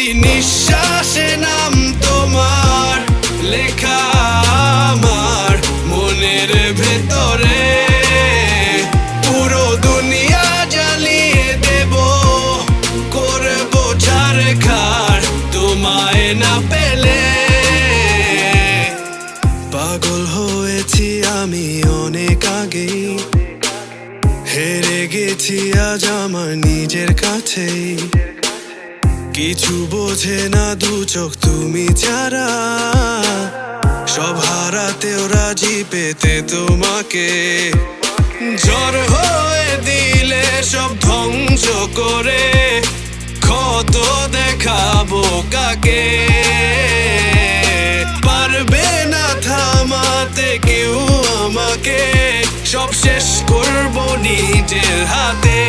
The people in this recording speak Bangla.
প্রতি নিঃশ্বাসে নাম তোমার লেখা আমার মনের ভেতরে। পুরো দুনিয়া জ্বালিয়ে দেব, করব ছারখার তোমায় না পেলে। পাগল হয়েছি আমি অনেক আগেই, হেরে গেছি আজ আমার নিজের কাছেই। কিছু বোঝে না দু চোখ তুমি ছাড়া, সব হারাতেও রাজি পেতে তোমাকে। ঝড় হয়ে দিলে সব ধ্বংস করে, ক্ষত দেখাবো কাকে। পারবে না থামাতে কেউ আমাকে, সব শেষ করবো নিজের হাতে।